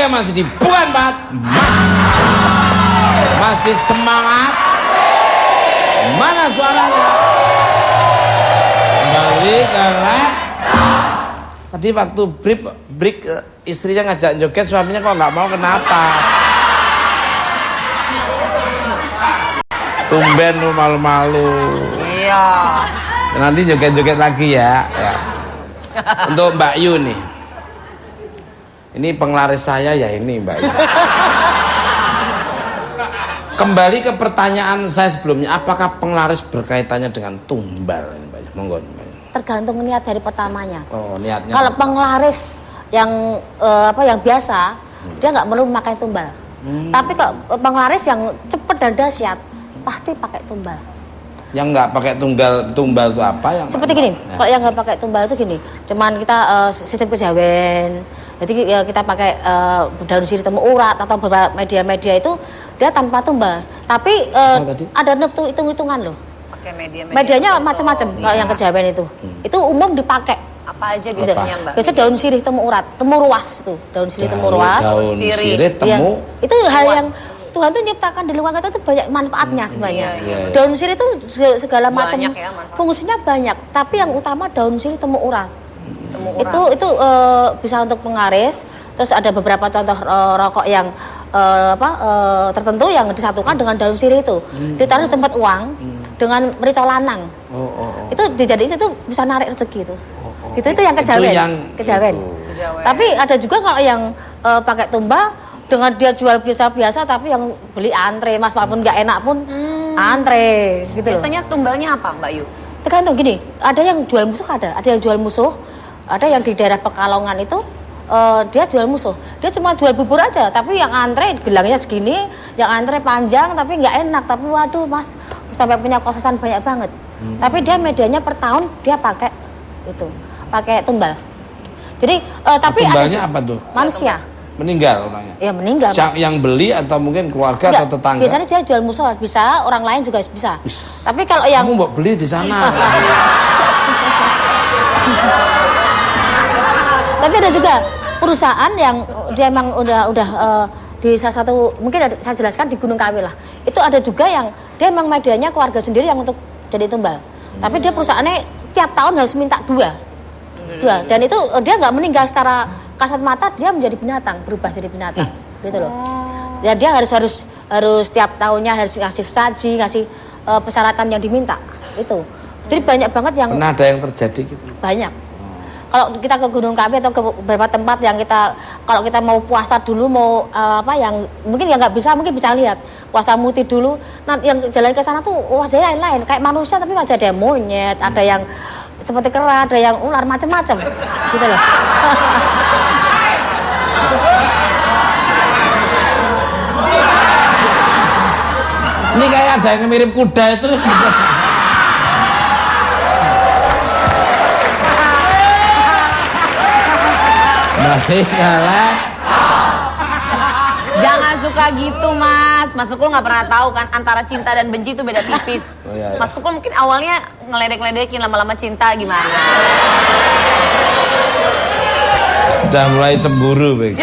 Oke, masih di Bukan Pat. Masih semangat. Mana suaranya? Kembali ke lab. Tadi waktu break istrinya ngajak joget, suaminya kok nggak mau, kenapa? Tumben lu malu-malu. Iya. Nanti joget-joget lagi ya. Untuk Mbak Yu nih. Ini penglaris saya ya ini Mbak Yu. Kembali ke pertanyaan saya sebelumnya, apakah penglaris berkaitannya dengan tumbal? Monggo. Tergantung niat dari pertamanya. Oh, niatnya. Kalau penglaris yang yang biasa, dia nggak perlu memakai tumbal. Tapi kalau penglaris yang cepat dan dahsyat, pasti pakai tumbal. Yang nggak pakai tumbal itu apa? Yang seperti gini, kalau yang nggak pakai tumbal itu gini, cuman kita sistem kejawen. Jadi kita pakai daun sirih temu urat atau beberapa media-media itu dia tanpa tumbal. Tapi ada hitung-hitungan loh. Pakai medianya macam-macam kalau yang kejawen itu. Itu umum dipakai. Apa aja biasanya Mbak? Biasanya daun sirih temu urat, temu ruas itu. Daun sirih temu ruas. Daun sirih temu. Itu hal yang Tuhan tuh nyiptakan di lingkungan kita itu banyak manfaatnya sebenarnya. Daun sirih itu segala macam fungsinya banyak, tapi yang utama daun sirih temu urat. Itu bisa untuk penglaris. Terus ada beberapa contoh rokok yang tertentu yang disatukan dengan daun sirih itu. Ditaruh di tempat uang dengan merica lanang. Itu dijadiin itu bisa narik rezeki itu. Itu yang kejawen. Tapi ada juga kalau yang pakai tumbal dengan dia jual biasa-biasa tapi yang beli antre, Mas, walaupun nggak enak pun antre gitu. Biasanya tumbalnya apa Mbak Yu? Tergantung gini, ada yang jual musuh, ada yang jual musuh, ada yang di daerah Pekalongan itu dia jual musuh, dia cuma jual bubur aja, tapi yang antre gelangnya segini, yang antre panjang tapi nggak enak, tapi waduh Mas sampai punya kosan banyak banget. Tapi dia medianya per tahun dia pakai tumbal. Jadi tapi tumbalnya apa tuh? Manusia. Meninggal orangnya? Ya meninggal. Yang beli atau mungkin keluarga atau tetangga? Biasanya dia jual musuh, bisa, orang lain juga bisa. Tapi kalau yang... Kamu mau beli di sana. Tapi ada juga perusahaan yang dia emang udah di salah satu, mungkin saya jelaskan di Gunung Kawi lah. Itu ada juga yang dia emang medianya keluarga sendiri yang untuk jadi tumbal. Tapi dia perusahaannya tiap tahun harus minta dua. Dan itu dia nggak meninggal secara kasat mata, dia menjadi binatang, berubah jadi binatang, gitu loh. Ya dia harus tiap tahunnya harus ngasih saji, ngasih persyaratan yang diminta, itu. Jadi banyak banget yang. Pernah ada yang terjadi gitu? Banyak. Kalau kita ke Gunung Kawi atau ke beberapa tempat yang kalau kita mau puasa dulu, mau yang mungkin ya nggak bisa, mungkin bisa lihat puasa muti dulu. Nah yang jalan ke sana tuh wajahnya lain-lain, kayak manusia tapi wajah ada monyet, ada yang seperti kera, ada yang ular, macam-macam, gitu loh. Ini kayak ada yang mirip kuda itu. Baik, kalah. Jangan suka gitu Mas. Mas Tukul nggak pernah tahu kan antara cinta dan benci itu beda tipis. Mas Tukul mungkin awalnya ngeledek-ledekin, lama-lama cinta gimana? Sudah mulai cemburu, Bek.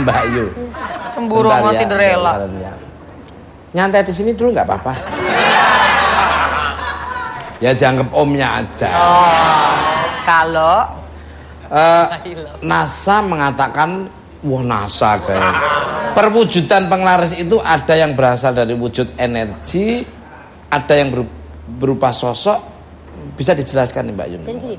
Mbak Yu. Cemburu sama Cinderella. Nyantai di sini dulu nggak apa-apa. Ya dianggap omnya aja. Kalau NASA mengatakan, wah NASA kayak perwujudan penglaris itu ada yang berasal dari wujud energi, ada yang berupa sosok. Bisa dijelaskan nih Mbak Yun? Jadi gini,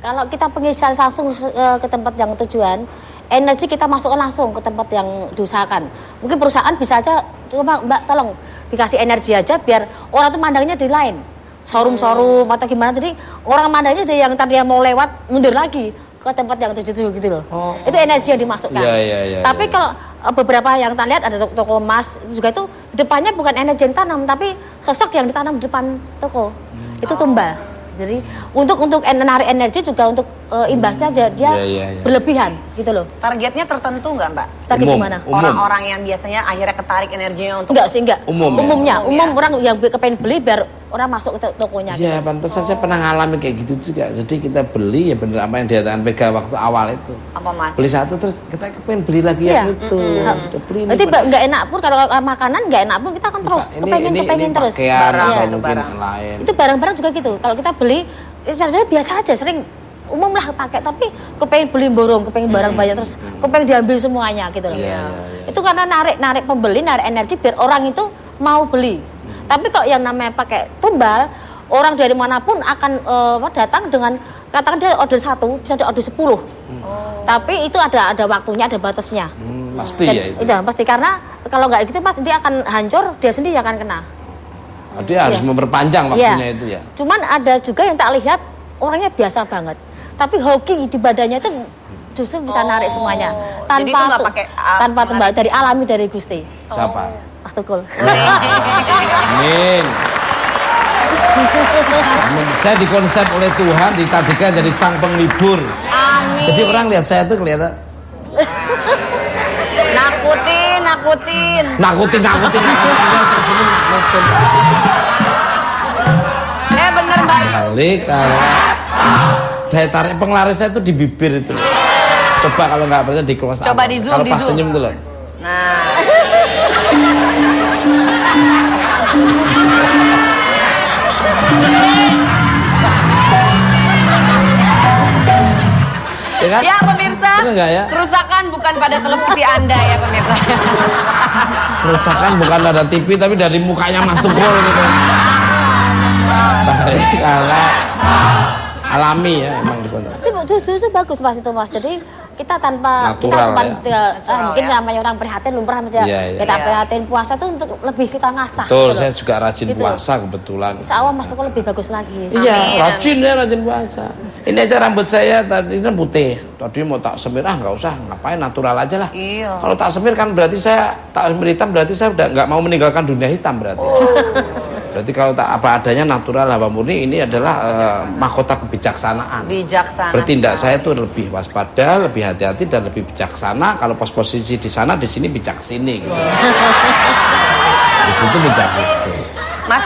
kalau kita pengisah langsung ke tempat yang tujuan, energi kita masukkan langsung ke tempat yang diusahakan. Mungkin perusahaan bisa aja, coba Mbak tolong dikasih energi aja biar orang tuh mandangnya di lain. Showroom atau gimana, jadi orang mandangnya dari yang tadi yang mau lewat mundur lagi ke tempat yang tujuh gitu loh. Itu energi yang dimasukkan. Tapi kalau beberapa yang kita lihat ada toko emas itu juga itu depannya bukan energi yang tanam tapi sosok yang ditanam di depan toko. Itu tumbal. Jadi untuk menarik energi juga untuk imbasnya dia berlebihan gitu loh. Targetnya tertentu nggak Mbak? Target gimana? Orang-orang yang biasanya akhirnya ketarik energinya untuk enggak. Umum orang yang kepengen beli biar orang masuk ke tokonya. Iya, gitu. pantas saja pernah ngalamin kayak gitu juga. Jadi kita beli ya bener apa yang dikatakan Vega waktu awal itu. Apa Mas? Beli satu terus kita kepengen beli lagi Iya. yang itu. Udah beli ini. Berarti nggak enak pun kalau makanan nggak enak pun kita akan terus kepengen terus. Pakaian Barang, atau itu mungkin barang. lain. Itu barang-barang juga gitu. Kalau kita beli sebenarnya biasa aja, sering umum lah pakai, tapi kepengen beli borong, kepengen barang banyak terus kepengen diambil semuanya gitu loh. Iya. Itu karena narik pembeli, narik energi biar orang itu mau beli. Tapi kalau yang namanya pakai tumbal, orang dari manapun akan datang dengan katakan dia order 1, bisa dia order 10. Tapi itu ada waktunya, ada batasnya. Pasti ya itu. Iya, pasti karena kalau nggak gitu pasti dia akan hancur, dia sendiri akan kena. Dia harus memperpanjang waktunya itu ya. Cuman ada juga yang tak lihat orangnya biasa banget, tapi hoki di badannya itu justru bisa narik semuanya Jadi itu nggak pakai tanpa tumbal, dari alami dari Gusti. Siapa? Mas Tukul. Amin. Saya dikonsep oleh Tuhan, ditadikan jadi sang penghibur. Amin. Jadi orang lihat saya tuh kelihatan Nakutin. Terus ini nakutin. Bener Mbak. Balik kalau daya tarik penglaris saya itu di bibir itu. Coba kalau nggak percaya di close up. Coba di zoom, Kalau di pas zoom. senyum tuh loh. Nah. Ya kan? Ya pemirsa, Bener nggak ya? kerusakan bukan pada televisi Anda ya pemirsa. Kerusakan bukan ada TV tapi dari mukanya Mas Tukul gitu. Balik kalau alami ya emang di konten. Itu justru bagus Mas itu Mas. Jadi kita tanpa Natural, mungkin namanya orang prihatin lumrah aja. Iya, iya. Kita prihatin puasa tuh untuk lebih kita ngasah. Betul, gitu saya loh. juga rajin Gitu. puasa kebetulan. Insya Allah Mas Tukul lebih bagus lagi. Iya, Amin. rajin ya, rajin puasa. Ini aja rambut saya tadi kan putih. Tadi mau tak semir, nggak usah, ngapain, natural aja lah. Iya. Kalau tak semir kan berarti saya tak semir hitam, berarti saya udah nggak mau meninggalkan dunia hitam berarti. Berarti kalau tak apa adanya natural hamba murni ini adalah mahkota kebijaksanaan. Bijaksana. Bertindak saya tuh lebih waspada, lebih hati-hati dan lebih bijaksana. Kalau pas posisi di sana, di sini bijak sini. Gitu. Di situ bijak situ. Mas,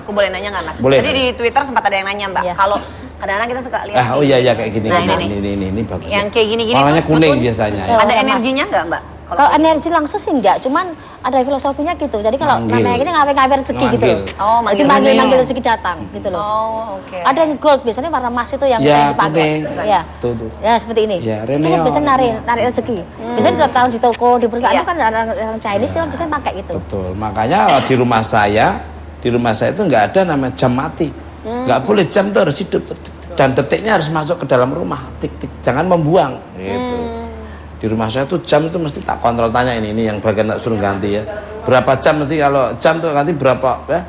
aku boleh nanya nggak Mas? Boleh. Jadi di Twitter sempat ada yang nanya Mbak, Iya. kalau kadang-kadang kita suka lihat. Oh iya kayak gini. Nah, Ini, ini. ini bagus. Yang kayak gini-gini Warnanya tuh kuning betul- biasanya. Ya. Oh, Ada Mas. energinya nggak Mbak? Kalau energi langsung sih enggak, cuman ada filosofinya gitu. Jadi kalau Manggil. namanya ini ngawe-ngawe rezeki gitu loh. Manggil. Oh, Jadi manggil. manggil rezeki datang gitu loh. Oh, oke. Ada yang gold, biasanya warna emas itu yang Ya, sering dipakai. kuning. Ya. Tuh. Ya seperti ini. Ya, itu kan Reneo. biasanya narik rezeki. Biasanya kalau di toko, di perusahaan itu kan orang Chinese yang biasanya pakai gitu. Betul. Makanya di rumah saya itu nggak ada namanya jam mati. Nggak boleh, jam itu harus hidup dan detiknya harus masuk ke dalam rumah. Tik-tik, jangan membuang. Gitu. Di rumah saya tuh jam itu mesti tak kontrol, tanya ini yang bagian tak suruh ganti ya. Berapa jam nanti, kalau jam tuh ganti berapa ya?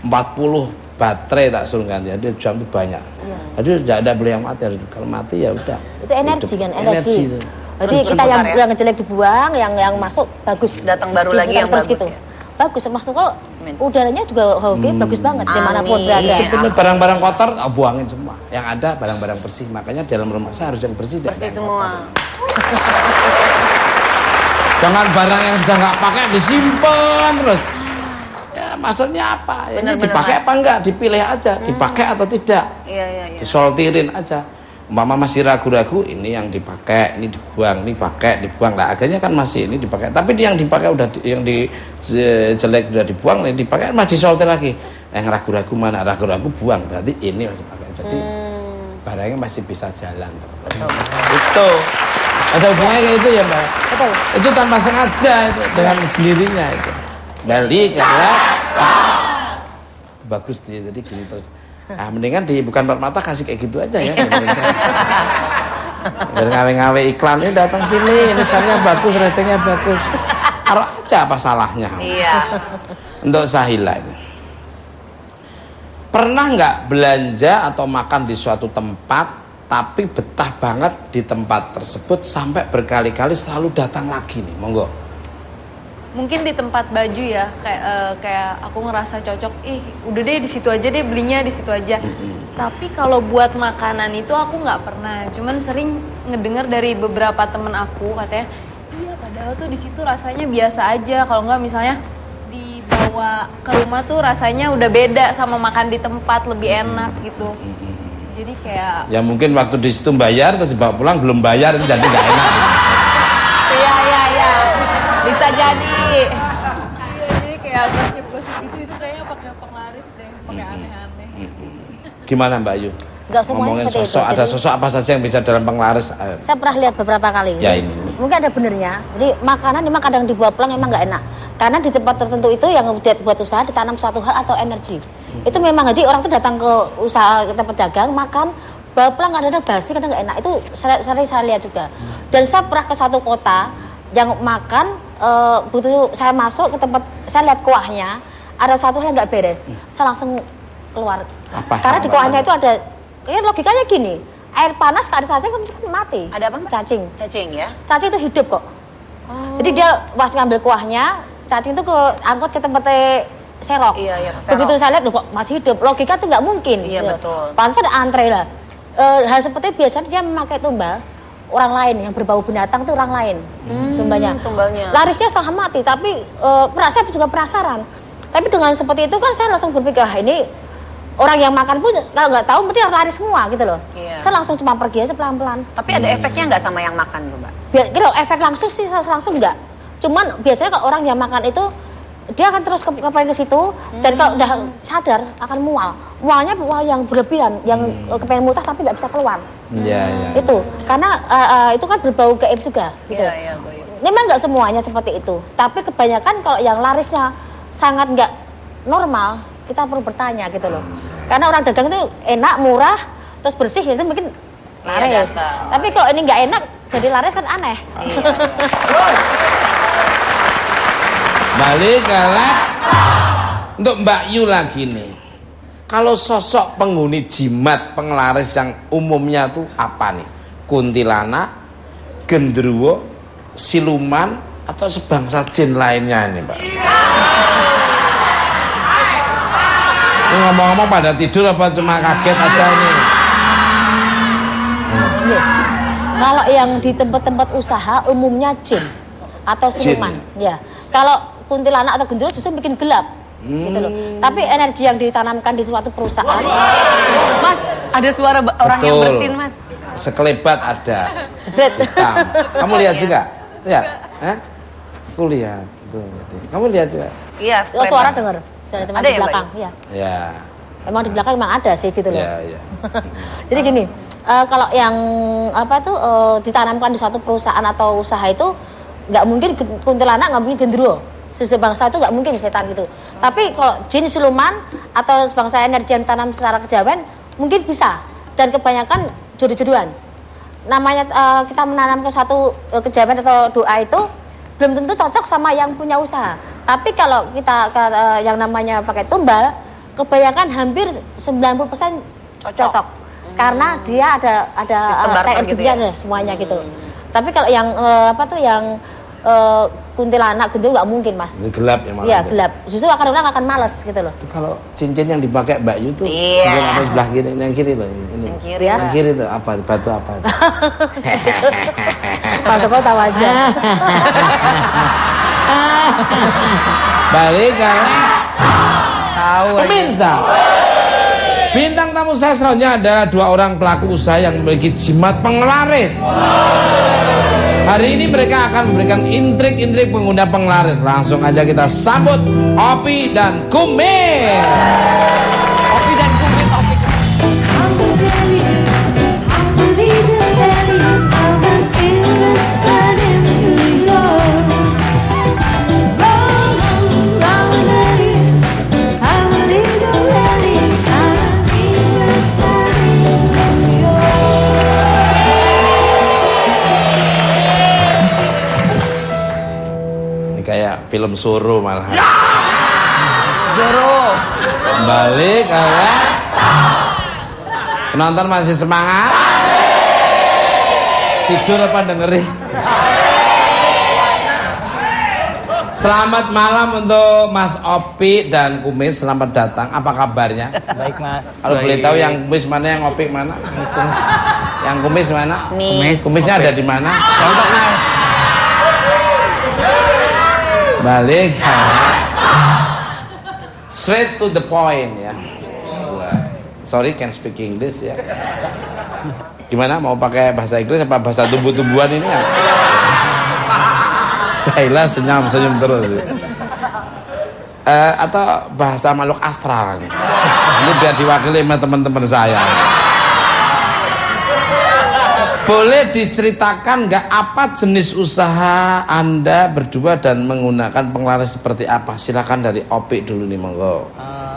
40 baterai tak suruh ganti. Jadi jam itu banyak. Jadi tidak ada boleh yang mati. Kalau mati ya udah. Itu energi Hidup. kan, energi. itu. Jadi Terus kita berputar ya? yang jelek dibuang, yang masuk bagus. Datang baru lagi Diputar yang terus bagus gitu. ya? Bagus, maksud kalau Amin. udaranya juga oke, bagus banget dimanapun Amin. berada. Itu Bener, barang-barang kotor buangin semua. Yang ada barang-barang bersih. Makanya dalam rumah saya harus yang bersih. dan Bersih yang semua. kotor. Jangan barang yang sudah nggak pakai disimpan terus. Ya maksudnya apa? Ini Bener-bener, dipakai apa enggak? Dipilih aja. Dipakai atau tidak. Iya. Disoltirin aja. Umpama masih ragu-ragu, ini yang dipakai, ini dibuang, ini pakai, dibuang. Nah akhirnya kan masih ini dipakai. Tapi yang dipakai udah yang di jelek udah dibuang, ini dipakai masih disoltir lagi. Yang ragu-ragu mana? Ragu-ragu buang. Berarti ini masih pakai. Jadi barangnya masih bisa jalan. Betul. Itu ada hubungannya kayak itu ya Mbak. Betul. Itu tanpa sengaja itu dengan sendirinya itu. Balik ya. Bagus dia jadi gini terus. Ah mendingan di bukan empat mata kasih kayak gitu aja ya. Biar ngawe-ngawe iklan ini datang sini, ini salahnya bagus, ratingnya bagus. Taruh aja apa salahnya. Iya. Untuk Sahila ini. Pernah nggak belanja atau makan di suatu tempat tapi betah banget di tempat tersebut sampai berkali-kali selalu datang lagi nih, monggo. Mungkin di tempat baju ya, kayak aku ngerasa cocok, udah deh di situ aja deh, belinya di situ aja. Tapi kalau buat makanan itu aku nggak pernah, cuman sering ngedengar dari beberapa temen aku katanya, iya padahal tuh di situ rasanya biasa aja. Kalau nggak misalnya di bawa ke rumah tuh rasanya udah beda sama makan di tempat, lebih enak gitu. Jadi kayak ya mungkin waktu di situ bayar terus dibawa pulang belum bayar itu jadi nggak enak gitu. Iya. Bisa jadi. Iya, jadi kayak gosip-gosip itu kayaknya pakai penglaris deh, pakai aneh-aneh. Gimana Mbak Ayu? Enggak semuanya Ngomongin seperti sosok, itu. ada sosok apa saja yang bisa dalam penglaris? Saya pernah lihat beberapa kali. Ya, ini. Mungkin ada benernya. Jadi makanan memang kadang dibawa pulang emang nggak enak. Karena di tempat tertentu itu yang buat usaha ditanam suatu hal atau energi. Itu memang jadi orang tuh datang ke usaha tempat dagang makan bawa pulang kadang-kadang basi, kadang nggak enak. Itu sering saya lihat juga. Dan saya pernah ke satu kota yang makan begitu saya masuk ke tempat saya lihat kuahnya ada satu hal yang nggak beres. Saya langsung keluar. Karena di kuahnya itu ada kayak logikanya gini. Air panas ke air cacing kan mati. Ada apa, Mbak? Cacing. Cacing ya. Cacing itu hidup kok. Jadi dia pas ngambil kuahnya, cacing itu ke angkut ke tempatnya serok. Iya, ke serok. Begitu saya lihat loh kok masih hidup. Logika itu nggak mungkin. Iya, gitu. betul. Pantas ada antre lah. Hal seperti biasanya dia memakai tumbal orang lain yang berbau binatang itu orang lain. Tumbalnya. Larisnya setengah mati, tapi saya juga penasaran. Tapi dengan seperti itu kan saya langsung berpikir, ini orang yang makan pun kalau nggak tahu mesti lari semua gitu loh. Iya. Saya langsung cuma pergi aja pelan-pelan. Tapi ada efeknya nggak sama yang makan tuh, Mbak? Kalau efek langsung sih saya langsung enggak. Cuman biasanya kalau orang yang makan itu dia akan terus ke situ dan kalau udah sadar akan mual. Mualnya mual yang berlebihan, yang kepengen muntah tapi nggak bisa keluar. Iya. Itu karena itu kan berbau gaib juga gitu. Iya, goib. Memang nggak semuanya seperti itu, tapi kebanyakan kalau yang larisnya sangat nggak normal, kita perlu bertanya gitu loh. Karena orang dagang itu enak, murah, terus bersih, itu mungkin laris. Iya, tapi kalau ini nggak enak, jadi laris kan aneh. Balik kalah untuk Mbak Yu lagi nih. Kalau sosok penghuni jimat penglaris yang umumnya tuh apa nih? Kuntilanak, genderuwo, siluman, atau sebangsa jin lainnya nih Mbak? Ini ngomong-ngomong pada tidur apa cuma kaget aja ini? Kalau yang di tempat-tempat usaha umumnya jin atau siluman, ya. Kalau kuntilanak atau genderuwo justru bikin gelap, gitu loh. Tapi energi yang ditanamkan di suatu perusahaan, Mas, ada suara orang yang bersin, Mas. Sekelebat ada. jebret. Hitam. Kamu lihat juga? Lihat? Aku lihat. Tuh. Kamu lihat juga? Iya, Oh, suara dengar. Ada Ada di ya, belakang, Mbak? ya. Ya. Emang di belakang emang ada sih gitu loh. Ya. Jadi gini, kalau yang apa tuh ditanamkan di suatu perusahaan atau usaha itu nggak mungkin kuntilanak, nggak mungkin genderuwo. Sebangsa itu nggak mungkin setan gitu. Tapi kalau jin, siluman atau sebangsa energi yang tanam secara kejawen mungkin bisa. Dan kebanyakan jodoh-jodohan. Namanya kita menanam ke satu kejawen atau doa itu belum tentu cocok sama yang punya usaha. Tapi kalau kita yang namanya pakai tumbal, kebanyakan hampir 90% cocok. Karena dia ada Sistem barter gitu ya? semuanya gitu. Tapi kalau yang yang kuntilanak genderuwo nggak mungkin, Mas. Ini gelap ya malah. Iya, gelap. Justru orang akan malas gitu loh. Kalau cincin yang dipakai Mbak Yu tuh Iya. cincin ada sebelah kiri, yang kiri loh. Ini. Yang kiri, Ya. Yang kiri tuh apa? Batu apa? Pak Toko tahu aja. Balik karena Tahu. pemirsa. Bintang tamu saya selanjutnya adalah dua orang pelaku usaha yang memiliki jimat penglaris. Hari ini mereka akan memberikan intrik-intrik pengguna penglaris. Langsung aja kita sambut Opi dan Kumis. Opi dan Kumis, Opi. Ini kayak film Soro malah. Joro. Balik ya. Penonton masih semangat? Tidur apa dengerin? Selamat malam untuk Mas Opi dan Kumis, selamat datang. Apa kabarnya? Baik Mas. Kalau boleh tahu yang Kumis mana, yang Opi mana? Yang Kumis mana? Nih. Kumisnya ada di mana? Contoh Mas. Balik. Straight to the point ya. Sorry, can speak English ya. Gimana, mau pakai bahasa Inggris apa bahasa tumbuh-tumbuhan ini ya? Saya senyum terus. Atau bahasa makhluk astral. Ini biar diwakili sama teman-teman saya. Boleh diceritakan nggak apa jenis usaha Anda berdua dan menggunakan penglaris seperti apa? Silakan dari Opi dulu nih, monggo.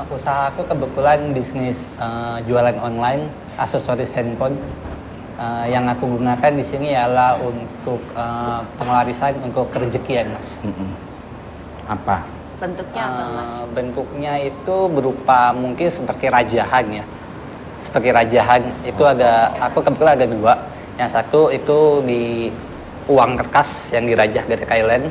Usaha aku kebetulan bisnis jualan online aksesoris handphone. Yang aku gunakan di sini ialah untuk pengelarisan untuk rezekian, Mas. Apa? Bentuknya apa, Mas? Bentuknya itu berupa mungkin seperti rajahan ya. Seperti rajahan itu aku kebetulan ada dua. Yang satu itu di uang kertas yang dirajah dari Thailand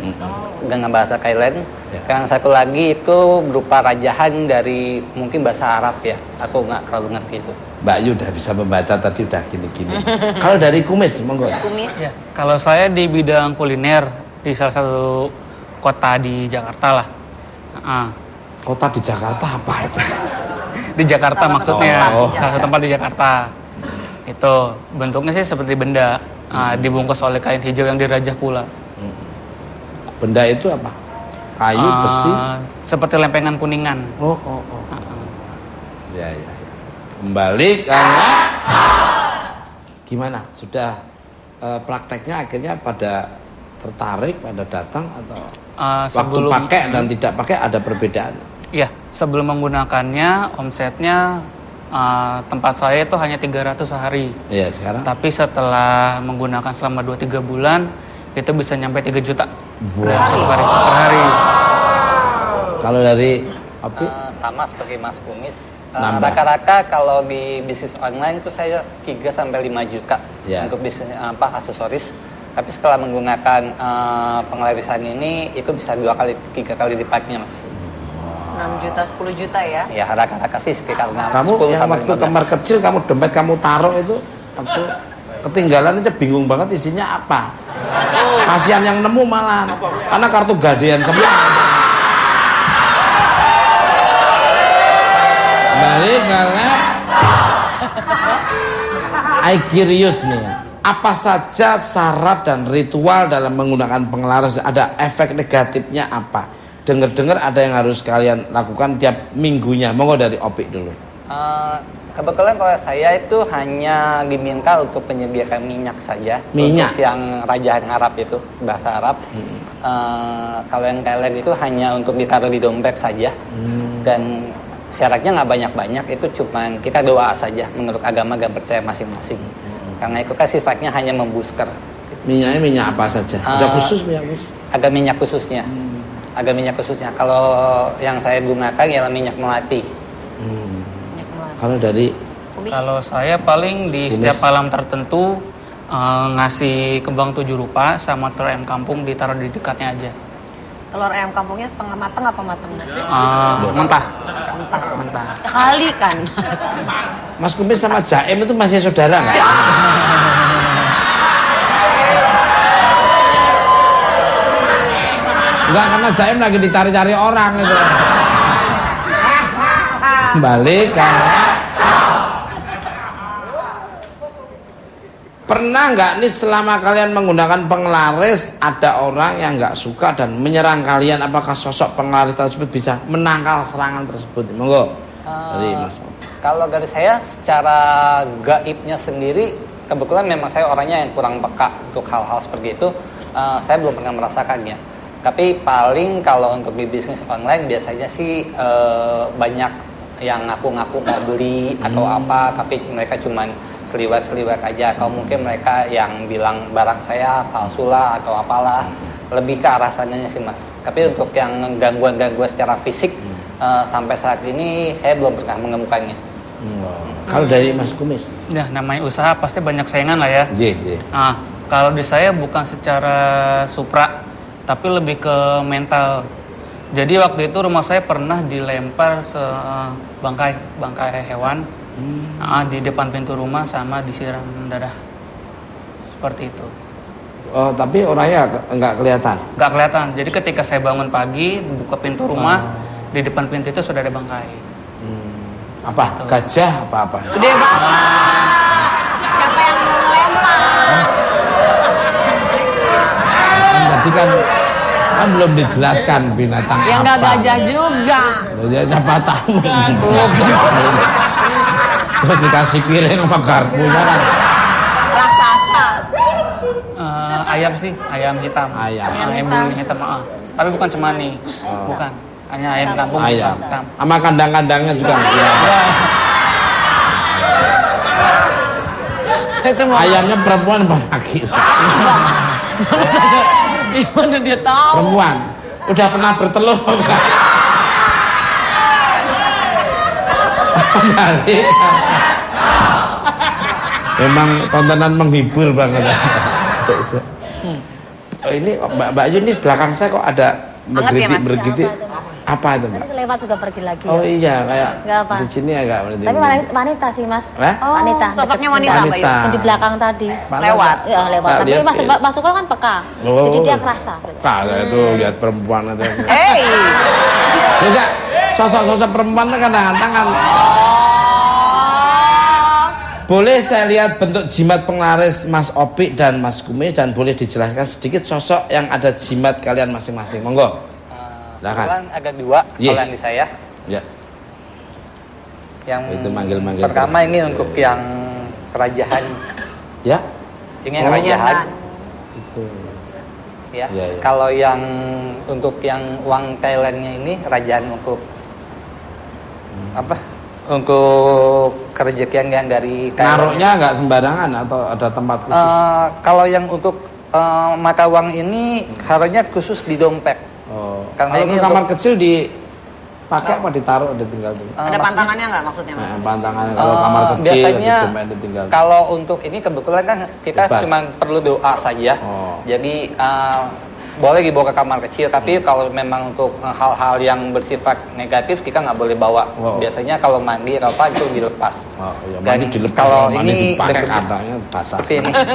dengan bahasa Thailand. Yang satu lagi itu berupa rajahan dari mungkin bahasa Arab ya. Aku nggak terlalu ngerti itu. Mbak Yu udah bisa membaca tadi udah gini-gini. Kalau dari kumis, monggo. Kumis. Ya, kalau saya di bidang kuliner di salah satu kota di Jakarta lah. Kota di Jakarta apa itu? Di Jakarta Salah satu maksudnya, tempat di salah satu tempat di Jakarta. Itu bentuknya sih seperti benda, dibungkus oleh kain hijau yang dirajah pula. Benda itu apa? Kayu, besi? Seperti lempengan kuningan. Oh. Ya. Kembali karena gimana? Sudah prakteknya akhirnya pada tertarik, pada datang atau waktu pakai dan tidak pakai ada perbedaan? Iya, sebelum menggunakannya omsetnya tempat saya itu hanya 300 sehari. Iya, sekarang. Tapi setelah menggunakan selama 2-3 bulan itu bisa nyampe 3 juta per hari. Kalau dari Opi? Sama seperti Mas Kumis. Nambah. Rata-rata kalau di bisnis online itu saya 3-5 juta untuk bisnis aksesoris. Tapi setelah menggunakan pengelarisan ini itu bisa 2-3 kali lipatnya, Mas. 6 juta, 10 juta ya? Ya, rata-rata sih sekitar Kamu 10 yang sampai waktu 15. kamar kecil kamu dompet kamu taruh itu waktu ketinggalan aja bingung banget isinya apa. Kasihan yang nemu malah karena kartu gadean semua. Balik galak. I curious nih. Apa saja syarat dan ritual dalam menggunakan penglaris? Ada efek negatifnya apa? Dengar-dengar ada yang harus kalian lakukan tiap minggunya. Monggo dari Opik dulu. Kebetulan kalau saya itu hanya diminta untuk menyediakan minyak saja. Minyak? Untuk yang rajahan Arab itu, bahasa Arab. Kalau yang Thailand itu hanya untuk ditaruh di dompet saja. Dan syaratnya nggak banyak-banyak, itu cuma kita doa saja menurut agama dan percaya masing-masing. Karena itu kan sifatnya hanya membooster. Minyaknya minyak apa saja? Ada khusus minyak khusus? Ada minyak khususnya. Ada minyak khususnya. Kalau yang saya gunakan ialah minyak melati. Kalau dari Kalau saya paling di setiap malam tertentu ngasih kembang 7 rupa sama telur ayam kampung ditaruh di dekatnya aja. Telur ayam kampungnya setengah matang apa matang? Mentah. Kali kan. Mas Kumis sama Jaim itu masih saudara nggak? Enggak, karena Jaim lagi dicari-cari orang itu. Balik karena pernah nggak nih selama kalian menggunakan penglaris ada orang yang nggak suka dan menyerang kalian? Apakah sosok penglaris tersebut bisa menangkal serangan tersebut? Monggo dari Mas. Kalau dari saya secara gaibnya sendiri, kebetulan memang saya orangnya yang kurang peka untuk hal-hal seperti itu. Saya belum pernah merasakannya. Tapi paling kalau untuk di bisnis online biasanya sih banyak yang ngaku-ngaku mau beli atau apa, tapi mereka cuman seliwat-seliwat aja. Kalau mungkin mereka yang bilang barang saya palsu lah atau apalah, lebih ke arah sananya sih Mas. Tapi untuk yang gangguan-gangguan secara fisik sampai saat ini saya belum pernah menemukannya. Kalau dari Mas Kumis? Nah, namanya usaha pasti banyak saingan lah ya. Iya. Nah, kalau di saya bukan secara supra, tapi lebih ke mental. Jadi waktu itu rumah saya pernah dilempar bangkai hewan di depan pintu rumah sama disiram darah. Seperti itu. Oh, tapi orangnya nggak kelihatan? Nggak kelihatan. Jadi ketika saya bangun pagi, buka pintu rumah, di depan pintu itu sudah ada bangkai. Apa? Gajah apa? Gede banget. Siapa yang mau ngelempar? Tadi kan belum dijelaskan binatang Ya apa. nggak gajah juga. Gajah siapa tahu. Terus dikasih piring sama garpunya kan. Raksasa. Ayam sih, ayam hitam. Ayam bulunya hitam. Tapi bukan cemani, bukan. Hanya ayam kampung. Ayam. Hitam. Sama kandang-kandangnya juga. Ya. Ayamnya perempuan apa laki? Gimana dia tahu? Perempuan. Udah pernah bertelur enggak? Balik. Memang tontonan menghibur banget. Oh, ini Mbak Ayu ini belakang saya kok ada bergitik. Apa itu, Mbak? Nanti lewat juga pergi lagi. Oh iya, kayak Nggak apa. di sini agak berhenti. Tapi wanita sih, Mas. Oh, Wanita. sosoknya Dekat wanita, sekitar. Mbak Yu? Yang di belakang tadi. Lewat. Ya, lewat. Tak Tapi lihat, Mas Tukul kan peka. Oh. Jadi dia kerasa. Gitu. Nah, itu lihat perempuan itu. Hey. Enggak, sosok-sosok perempuan itu kadang-kadang kan. Boleh saya lihat bentuk jimat penglaris Mas Opik dan Mas Kumis dan boleh dijelaskan sedikit sosok yang ada jimat kalian masing-masing. Monggo. Silakan. Kebetulan ada dua Iya. kalau yang di saya. Ya. Yang Itu manggil-manggil pertama terus. ini untuk yang kerajaan. Ya. Ini yang kerajaan. Itu. Ya. Iya, iya. Kalau yang untuk yang uang Thailandnya ini kerajaan untuk apa? Untuk kerejekian yang dari Thailand. Naruhnya nggak sembarangan atau ada tempat khusus? Kalau yang untuk mata uang ini harusnya khusus di dompet. Oh. Karena Kalau ini ke kamar untuk- kecil dipakai apa ditaruh ditinggal tuh? Ada pantangannya nggak maksudnya, Mas? Nah, pantangannya kalau kamar kecil biasanya ditinggal. kalau untuk ini kebetulan kan kita Bebas. cuma perlu doa saja. Oh. Jadi boleh dibawa ke kamar kecil, tapi kalau memang untuk hal-hal yang bersifat negatif kita nggak boleh bawa. Wow. Biasanya kalau mandi atau apa itu dilepas. Oh, iya, Dan mandi dilepas, kalau mandi ini dipakai bentuknya katanya basah. seperti ini. Ini,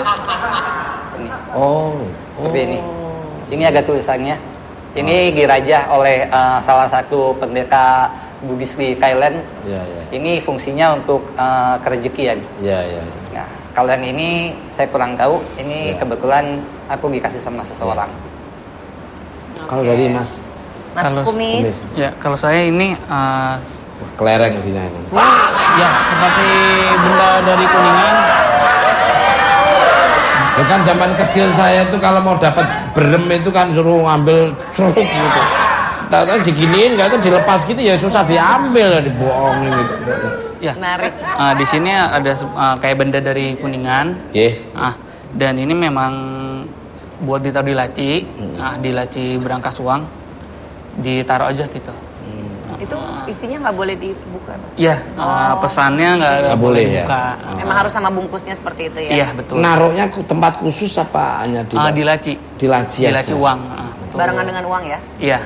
Oh, seperti ini. Ini ada tulisannya. Ini dirajah oleh salah satu pendeta Buddhis di Thailand. Iya, iya. Ini fungsinya untuk kerejekian. Iya, iya. Nah, kalau yang ini saya kurang tahu. Ini Ya. kebetulan aku dikasih sama seseorang. Kalau dari Mas Mas Kalau Kumis. Ya, kalau saya ini kelereng isinya ini. ya seperti benda dari Kuningan. Ya kan zaman kecil saya itu kalau mau dapat berem itu kan suruh ngambil seruk gitu. Tahu-tahu diginiin nggak itu dilepas gitu ya susah diambil ya dibohongin gitu. Ya. Menarik. Di sini ada kayak benda dari Kuningan. Oke. Dan ini memang buat ditaruh di laci, di laci berangkas uang, ditaruh aja gitu. Itu isinya nggak boleh dibuka, Mas? Iya, pesannya nggak boleh boleh ya? dibuka. Memang harus sama bungkusnya seperti itu ya? Iya betul. Naruhnya tempat khusus apa hanya di Di laci. di laci Di aja? laci uang. Betul. Barengan dengan uang ya? Iya.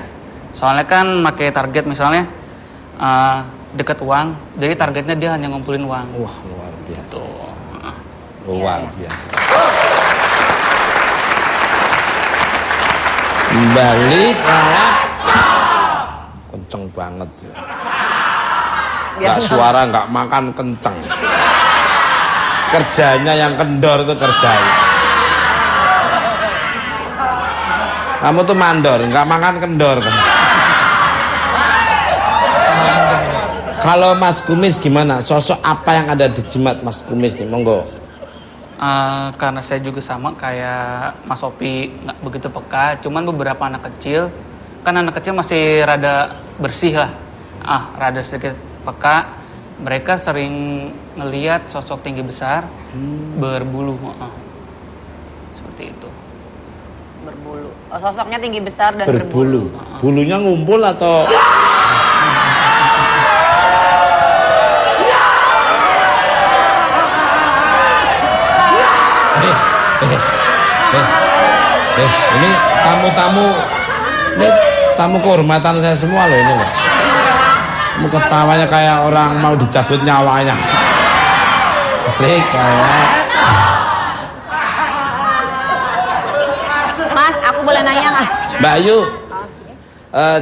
Soalnya kan pakai target misalnya dekat uang, jadi targetnya dia hanya ngumpulin uang. Wah, luar biasa. Tuh. Luar biasa. Balik kenceng banget sih. Nggak suara, nggak makan kenceng. Kerjanya yang kendor itu kerjanya. Kamu tuh mandor, nggak makan kendor kan? Kalau Mas Kumis gimana? Sosok apa yang ada di jimat Mas Kumis nih? Monggo. Karena saya juga sama kayak Mas Opi, nggak begitu peka. Cuman beberapa anak kecil, kan anak kecil masih rada bersih lah, rada sedikit peka. Mereka sering ngelihat sosok tinggi besar berbulu, seperti itu. Berbulu. Oh, sosoknya tinggi besar dan Berbulu. Bulunya ngumpul atau? Ini tamu-tamu, ini tamu kehormatan saya semua loh ini loh. Kamu ketawanya kayak orang mau dicabut nyawanya. Kayak. Mas, aku boleh nanya nggak? Mbak Ayu,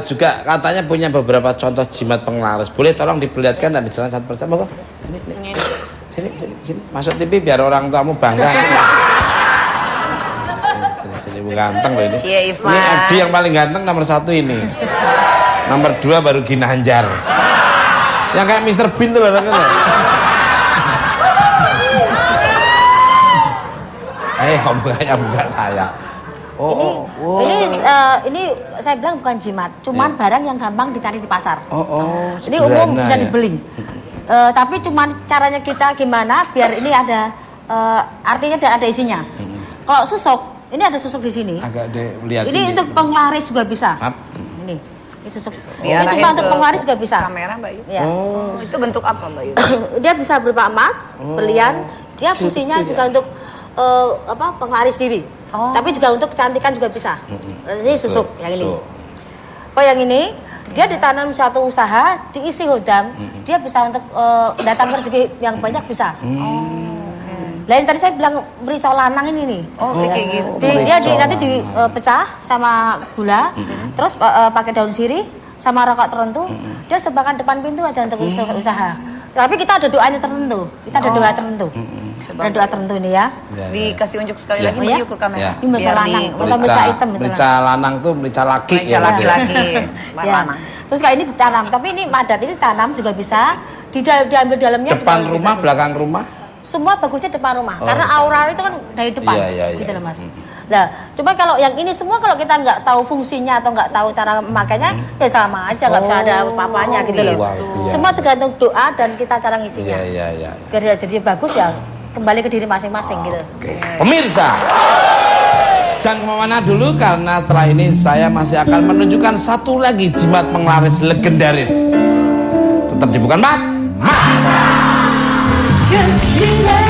juga katanya punya beberapa contoh jimat penglaris. Boleh tolong diperlihatkan dan dijelaskan satu persatu, Bapak? Ini. Sini. Masuk TV biar orang tuamu bangga. Sini ganteng loh ini. Ini Adi yang paling ganteng nomor 1 ini. Nomor 2 baru Ginanjar. Yang kayak Mr. Bean tuh loh. Om buka saya. Ini saya bilang bukan jimat, cuman barang yang gampang dicari di pasar. Ini sederhana, umum bisa dibeli. Tapi cuman caranya kita gimana biar ini ada artinya ada isinya. Kalau susuk, ini ada susuk di sini. Agak dilihat. Ini untuk penglaris juga bisa. Ini susuk. Ini cuma untuk penglaris juga bisa. Kamera Mbak Yu. Ya. Itu bentuk apa Mbak Yu? Dia bisa berupa emas, berlian. Dia fungsinya juga untuk penglaris diri. Tapi juga untuk kecantikan juga bisa. Ini susuk yang ini. Oh yang ini dia ditanam satu usaha, diisi hodam, dia bisa untuk datang rezeki yang banyak bisa. Lain tadi saya bilang merica lanang ini nih. Kayak gitu. Dia nanti dipecah sama gula, terus pakai daun sirih sama rokok tertentu, dia sebakan depan pintu aja untuk usaha. Tapi kita ada doanya tertentu, kita ada doa tertentu. Ada doa tertentu ini ya. Dikasih unjuk sekali lagi Mbak Yu ke kamera. Ini merica lanang, merica hitam. Merica lanang tuh merica laki. Merica laki-laki. Lanang. Terus kayak ini ditanam, tapi ini madat ini tanam juga bisa. Diambil dalamnya. Depan rumah, belakang rumah. Semua bagusnya depan rumah, karena aura itu kan dari depan, gitu loh Mas. Nah, cuma kalau yang ini semua kalau kita nggak tahu fungsinya atau nggak tahu cara memakainya, ya sama aja, nggak bisa ada apa-apanya gitu loh. Semua tergantung doa dan kita cara ngisinya. Biar jadi bagus ya, kembali ke diri masing-masing gitu. Pemirsa, jangan kemana-mana dulu karena setelah ini saya masih akan menunjukkan satu lagi jimat penglaris legendaris. Tetap di Bukan Mak. Just relax.